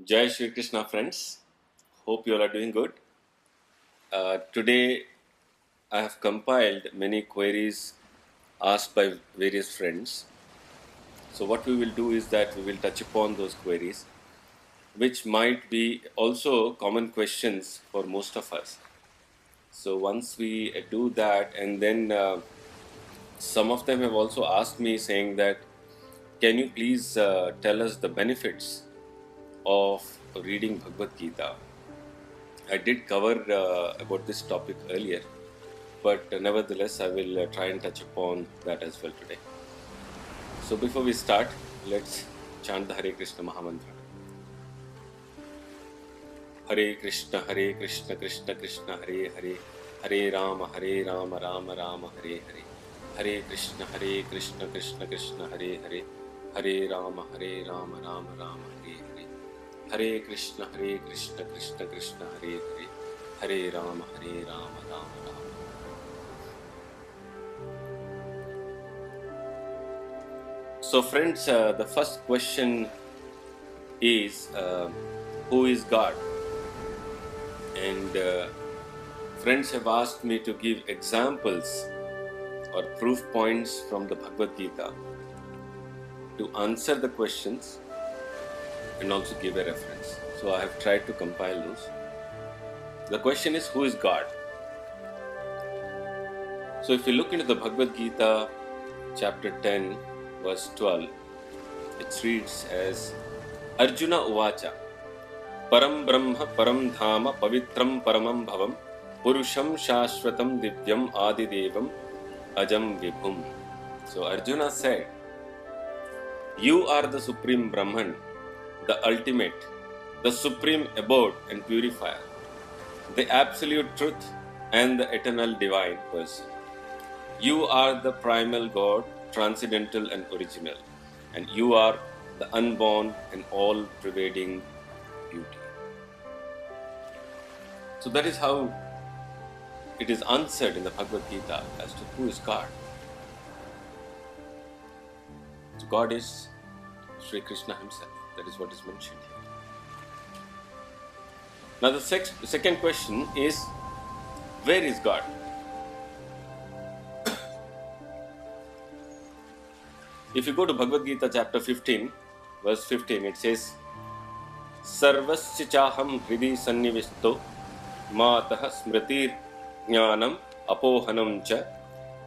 Jai Shri Krishna, friends. Hope you all are doing good. Today, I have compiled many queries asked by various friends. So, what we will do is that we will touch upon those queries, which might be also common questions for most of us. So, once we do that, and then some of them have also asked me saying that, can you please tell us the benefits of reading Bhagavad Gita? I did cover about this topic earlier, but nevertheless, I will try and touch upon that as well today. So, before we start, let's chant the Hare Krishna Mahamantra. Hare Krishna, Krishna Krishna, Hare Hare, Hare Rama, Rama Rama, Hare Hare. Hare Krishna, Krishna Krishna, Hare Hare, Hare Rama, Rama Rama, Hare Hare. Hare Krishna, Krishna Krishna, Hare Hare, Hare Rama, Rama Rama. So, friends, the first question is who is God? And friends have asked me to give examples or proof points from the Bhagavad Gita to answer the questions and also give a reference. So, I have tried to compile those. The question is, who is God? So, if you look into the Bhagavad Gita, chapter 10, verse 12, it reads as Arjuna Uvacha Param Brahma Param Dhama Pavitram Paramam Bhavam Purusham Shashvatam Divyam Adidevam Ajam Vibhum. So Arjuna said, you are the Supreme Brahman, the ultimate, the supreme abode and purifier, the absolute truth and the eternal divine person. You are the primal God, transcendental and original, and you are the unborn and all-pervading beauty. So that is how it is answered in the Bhagavad Gita as to who is God. So God is Sri Krishna himself. That is what is mentioned here. Now the second question is, where is God? If you go to Bhagavad Gita chapter 15, verse 15, it says, Sarvasya chaham hridi sannivisto matah smritir jnanam apohanam cha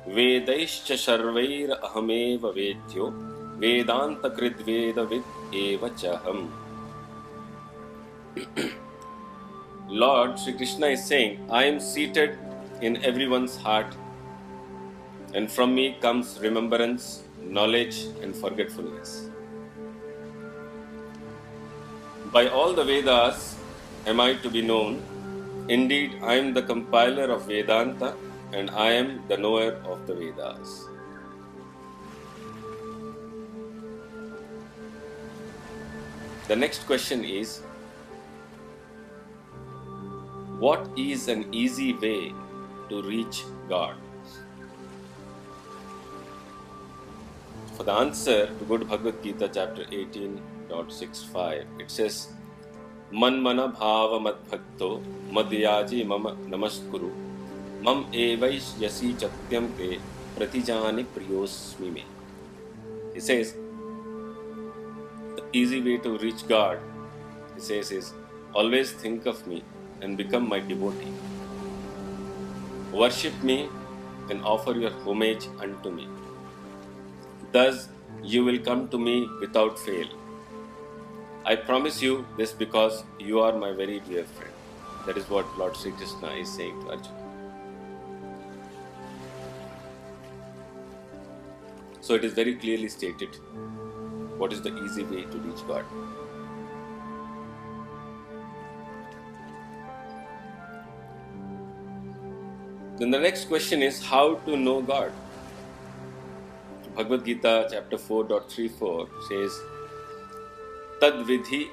vedaischa sharvair ahameva vedyo vedanta kridveda vid eva chaham. Lord Sri Krishna is saying, I am seated in everyone's heart, and from me comes remembrance, knowledge and forgetfulness. By all the Vedas am I to be known. Indeed, I am the compiler of Vedanta and I am the knower of the Vedas. The next question is, what is an easy way to reach God? For the answer, to go to Bhagavad Gita chapter 18.65, it says, Manmana bhava madbhakto madhyaji mama namaskuru mam evaish yasi chatyam te pratijani priyosmi me. He says, the easy way to reach God, he says, is always think of me and become my devotee. Worship me and offer your homage unto me. Thus, you will come to me without fail. I promise you this because you are my very dear friend. That is what Lord Sri Krishna is saying to Arjuna. So it is very clearly stated what is the easy way to reach God. Then the next question is, how to know God? Bhagavad Gita chapter 4.34 says, Tad vidhi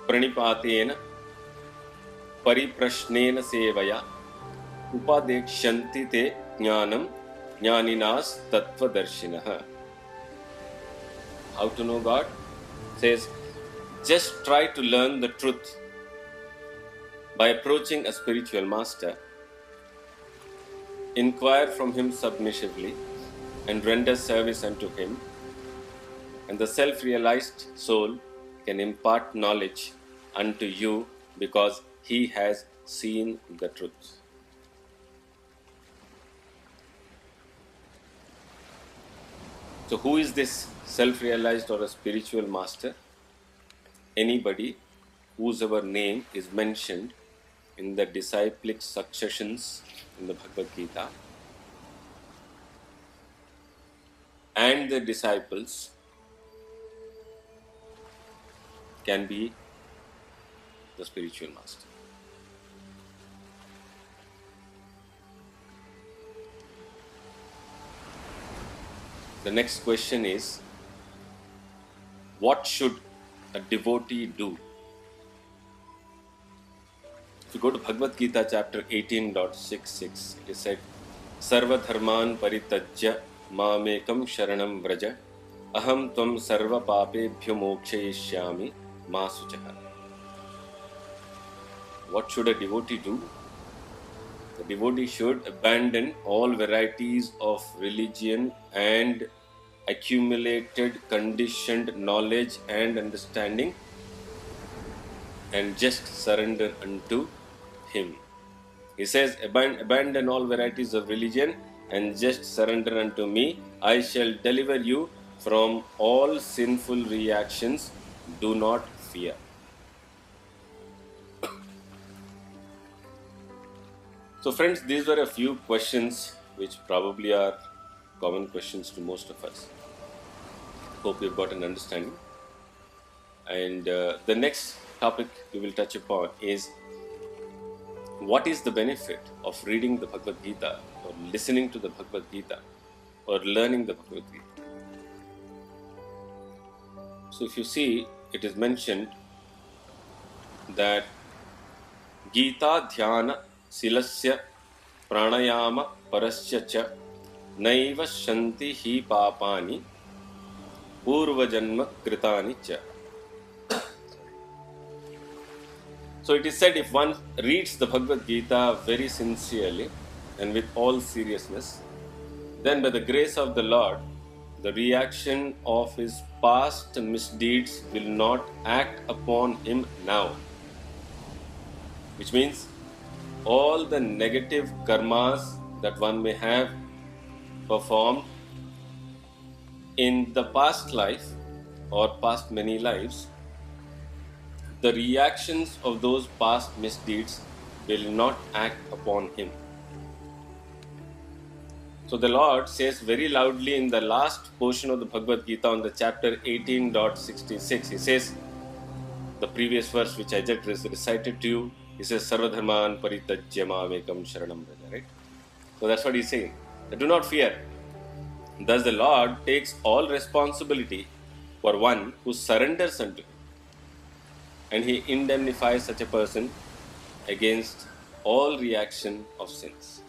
pranipatena pariprashnena sevaya upadekshanti te jnanam jnaninas tattva darshinaha. How to know God? Says, Just try to learn the truth by approaching a spiritual master. Inquire from him submissively and render service unto him, and the self-realized soul can impart knowledge unto you because he has seen the truth. So who is this self-realized or a spiritual master? Anybody whose name is mentioned in the disciplic successions in the Bhagavad Gita, and the disciples can be the spiritual master. The next question is, what should a devotee do? If you go to Bhagavad Gita chapter 18.66, it is said, Sarva dharman paritajya mamekam sharanam vraja aham tvam sarva papebhyo mokshayishyami ma suchaha. What should a devotee do? The devotee should abandon all varieties of religion and accumulated conditioned knowledge and understanding and just surrender unto him. He says, abandon all varieties of religion and just surrender unto me. I shall deliver you from all sinful reactions. Do not fear. So friends, these were a few questions which probably are common questions to most of us. Hope you've got an understanding. And the next topic we will touch upon is, what is the benefit of reading the Bhagavad Gita or listening to the Bhagavad Gita or learning the Bhagavad Gita? So if you see, it is mentioned that Gita Dhyana Silasya Pranayama Parasya Cha Naiva Shanti Hi Papani Purva Janma Kritani Cha. So it is said, if one reads the Bhagavad Gita very sincerely and with all seriousness, then by the grace of the Lord, the reaction of his past misdeeds will not act upon him now. Which means all the negative karmas that one may have performed in the past life or past many lives, the reactions of those past misdeeds will not act upon him. So the Lord says very loudly in the last portion of the Bhagavad Gita on the chapter 18.66, he says, the previous verse which I just recited to you, he says, Sarva dharman paritajya mamekam sharanam vraja, right? So that's what he's saying. Do not fear. Thus the Lord takes all responsibility for one who surrenders unto him, and he indemnifies such a person against all reaction of sins.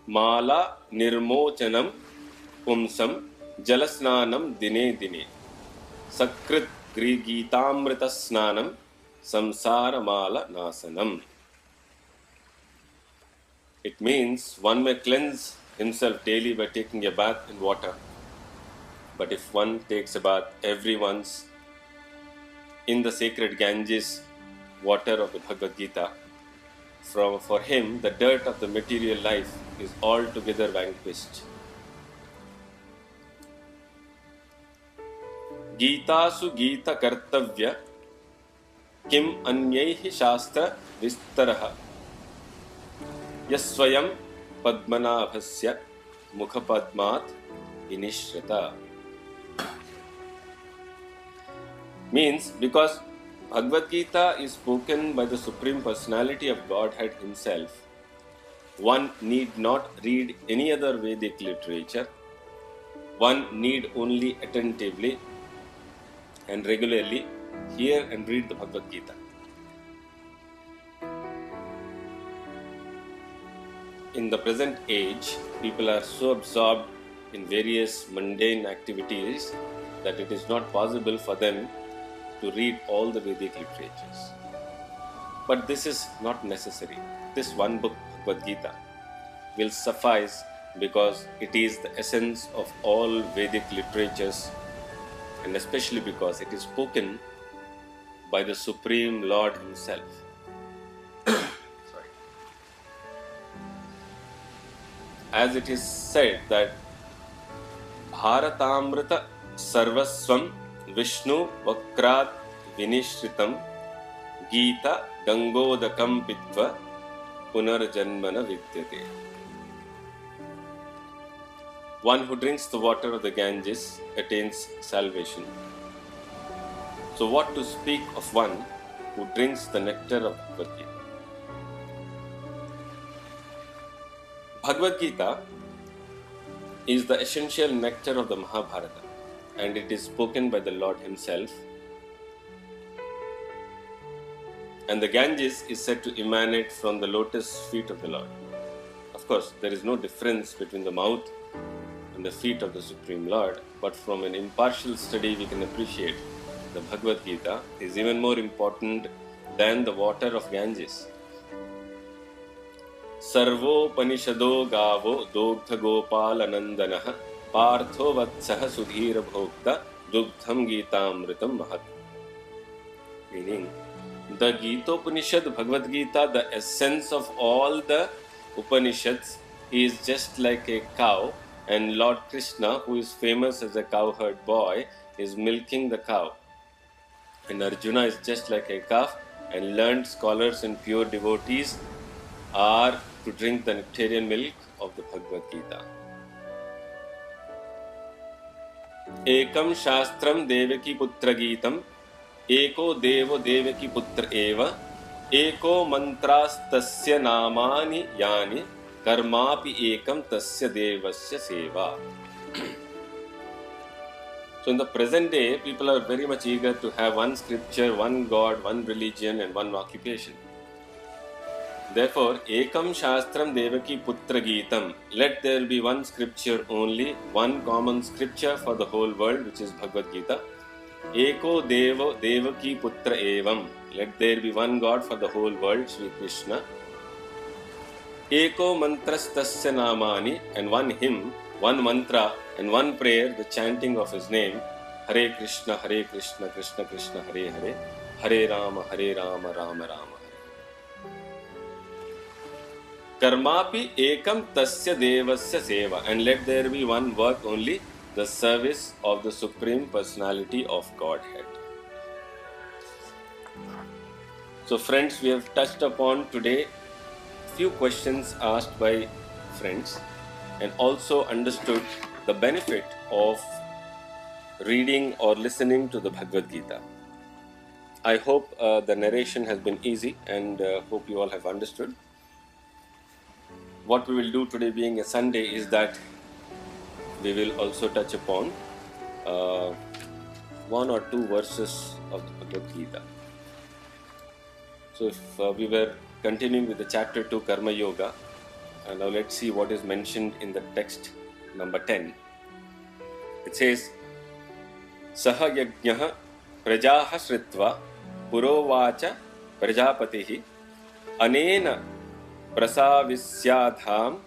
Mala nirmochanam pumsam jalasnanam dine dine sakrit grigitamrita snanam samsara mala nasanam. It means one may cleanse himself daily by taking a bath in water, but if one takes a bath every once in the sacred Ganges water of the Bhagavad Gita, for him the dirt of the material life is altogether vanquished. Gitasu Gita Kartavya Kim Anyaihi Shastra Vistaraha Yaswayam Padmanabhasya Mukhapadmat Inishrata. Means, because Bhagavad Gita is spoken by the Supreme Personality of Godhead himself, one need not read any other Vedic literature. One need only attentively and regularly hear and read the Bhagavad Gita. In the present age, people are so absorbed in various mundane activities that it is not possible for them to read all the Vedic literatures. But this is not necessary. This one book, Bhagavad Gita, will suffice because it is the essence of all Vedic literatures, and especially because it is spoken by the Supreme Lord Himself. Sorry. As it is said that Bharatamrita Sarvaswam Vishnu Vakrat Vinishritam Gita Gangodakam Pitva Punarjanmana Vidyate. One who drinks the water of the Ganges attains salvation. So what to speak of one who drinks the nectar of Bhagavad Gita? Bhagavad Gita is the essential nectar of the Mahabharata, and it is spoken by the Lord Himself. And the Ganges is said to emanate from the lotus feet of the Lord. Of course, there is no difference between the mouth and the feet of the Supreme Lord, but from an impartial study we can appreciate the Bhagavad Gita is even more important than the water of Ganges. Sarvo Panishado Gavo Dogdha Gopal Anandanaha Partho Vatsaha Sudhira Bhokta Dugdham Gitamritam Mahat. Meaning, the Gita-Upanishad, Bhagavad Gita, the essence of all the Upanishads, is just like a cow, and Lord Krishna, who is famous as a cowherd boy, is milking the cow. And Arjuna is just like a calf, and learned scholars and pure devotees are to drink the nectarian milk of the Bhagavad Gita. Ekam Shastram Devaki Putra Geetam Eko Devo Devaki Putra Eva Eko Mantras Tasya Namani Yani Karmapi Ekam Tasya Devasya Seva. So in the present day, people are very much eager to have one scripture, one God, one religion and one occupation. Therefore, Ekam Shastram Devaki Putra Geetam, let there be one scripture only, one common scripture for the whole world, which is Bhagavad Gita. Eko Devo Devaki Putra Evam, let there be one God for the whole world, Sri Krishna. Eko Mantras Tasya Namani, and one hymn, one mantra and one prayer, the chanting of his name, Hare Krishna, Krishna Krishna, Hare Hare, Hare Rama, Rama Rama. Karmapi ekam tasya devasya seva, and let there be one work only, the service of the Supreme Personality of Godhead. So friends, we have touched upon today few questions asked by friends, and also understood the benefit of reading or listening to the Bhagavad Gita. I hope the narration has been easy, and hope you all have understood. What we will do today, being a Sunday, is that we will also touch upon one or two verses of the Bhagavad Gita. So if we were continuing with the chapter 2 Karma Yoga, and now let's see what is mentioned in the text number 10. It says, Saha yajñah prajaha sritva purovacha prajapatihi anena prasavisyadham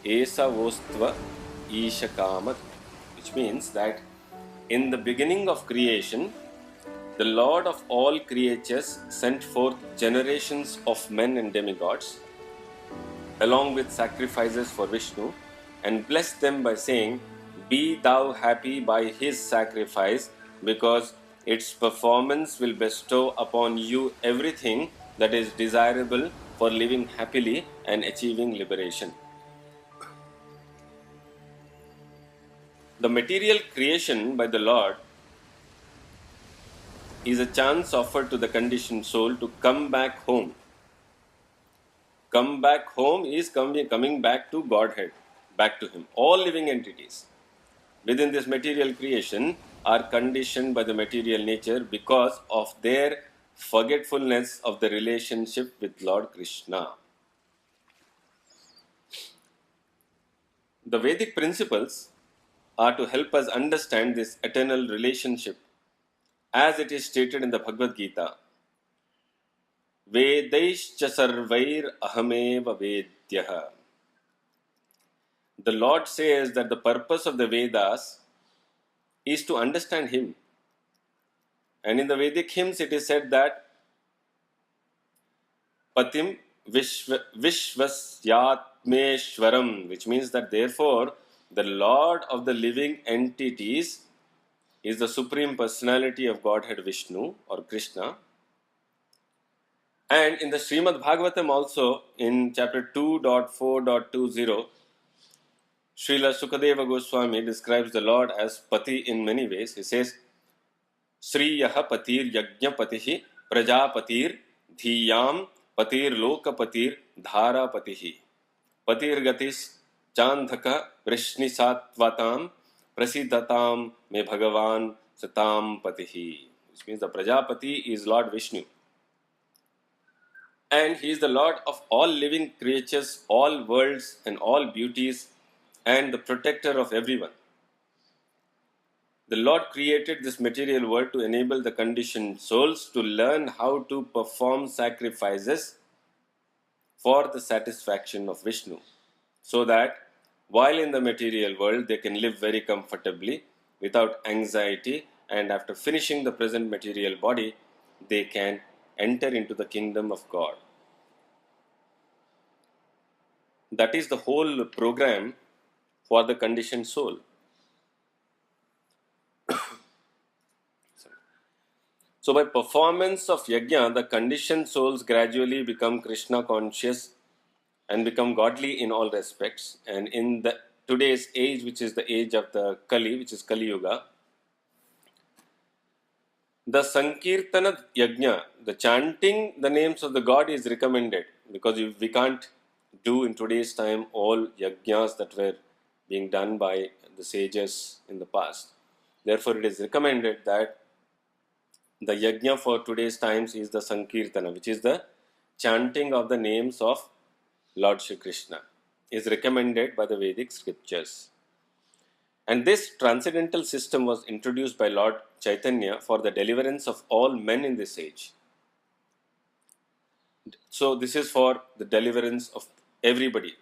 esavostva ishakamat, which means that in the beginning of creation, the Lord of all creatures sent forth generations of men and demigods, along with sacrifices for Vishnu, and blessed them by saying, Be thou happy by his sacrifice, because its performance will bestow upon you everything that is desirable for living happily and achieving liberation. The material creation by the Lord is a chance offered to the conditioned soul to come back home. Come back home is coming back to Godhead, back to Him. All living entities within this material creation are conditioned by the material nature because of their forgetfulness of the relationship with Lord Krishna. The Vedic principles are to help us understand this eternal relationship as it is stated in the Bhagavad Gita. Vedaischa sarvair ahameva vedyah. The Lord says that the purpose of the Vedas is to understand Him. And in the Vedic hymns it is said that Patim Vishwasyatmeshwaram, which means that therefore the Lord of the living entities is the Supreme Personality of Godhead Vishnu or Krishna. And in the Srimad Bhagavatam also, in chapter 2.4.20, Srila Sukadeva Goswami describes the Lord as Pati in many ways. He says, Sriyaha Patir Yajna Patihi Prajapatir Dhiyam Patir Lokapatir Dhara Patihi Patir Gatis Chandhaka Vrishni Satvatam Prasiddhatam Me Bhagavan Satam Patihi. Which means the Prajapati is Lord Vishnu. And he is the Lord of all living creatures, all worlds and all beauties, and the protector of everyone. The Lord created this material world to enable the conditioned souls to learn how to perform sacrifices for the satisfaction of Vishnu, so that while in the material world they can live very comfortably without anxiety, and after finishing the present material body they can enter into the kingdom of God. That is the whole program for the conditioned soul. So by performance of yajna, the conditioned souls gradually become Krishna conscious and become godly in all respects. And in the today's age, which is the age of the Kali, which is Kali Yuga, the Sankirtana Yajna, the chanting the names of the God is recommended, because we can't do in today's time all yajnas that were being done by the sages in the past. Therefore, it is recommended that the yajna for today's times is the Sankirtana, which is the chanting of the names of Lord Shri Krishna, is recommended by the Vedic scriptures. And this transcendental system was introduced by Lord Chaitanya for the deliverance of all men in this age. So this is for the deliverance of everybody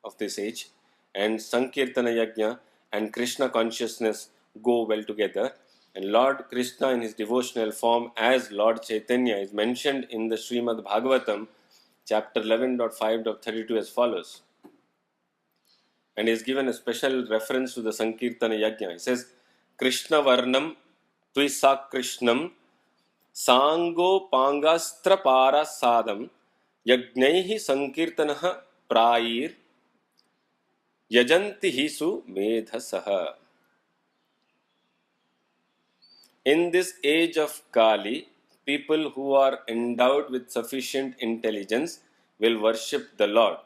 of this age, and Sankirtana Yajna and Krishna consciousness go well together. And Lord Krishna in his devotional form as Lord Chaitanya is mentioned in the Srimad Bhagavatam, chapter 11.5.32 as follows. And is given a special reference to the Sankirtana Yajna. It says, Krishna Varnam Tvisa Krishnam Sango Pangastra Para Sadam Yajnaihi Sankirtanaha Prair Yajanti Hisu Medhasaha. In this age of Kali, people who are endowed with sufficient intelligence will worship the Lord,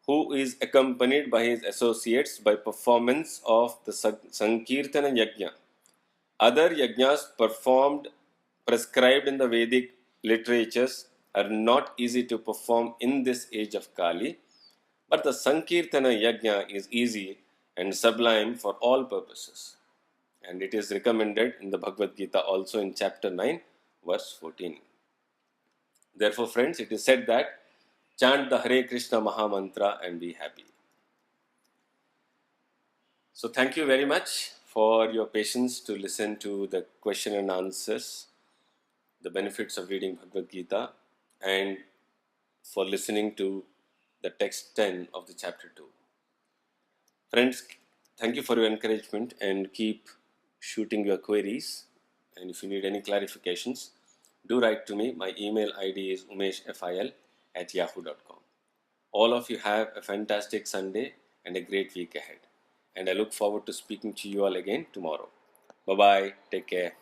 who is accompanied by his associates by performance of the Sankirtana Yajna. Other yajnas performed, prescribed in the Vedic literatures are not easy to perform in this age of Kali, but the Sankirtana Yajna is easy and sublime for all purposes. And it is recommended in the Bhagavad Gita also in chapter 9, verse 14. Therefore, friends, it is said that chant the Hare Krishna Maha Mantra and be happy. So thank you very much for your patience to listen to the question and answers, the benefits of reading Bhagavad Gita, and for listening to the text 10 of the chapter 2. Friends, thank you for your encouragement and keep shooting your queries. And if you need any clarifications, do write to me. My email ID is umeshfil@yahoo.com. All of you have a fantastic Sunday and a great week ahead. And I look forward to speaking to you all again tomorrow. Bye-bye. Take care.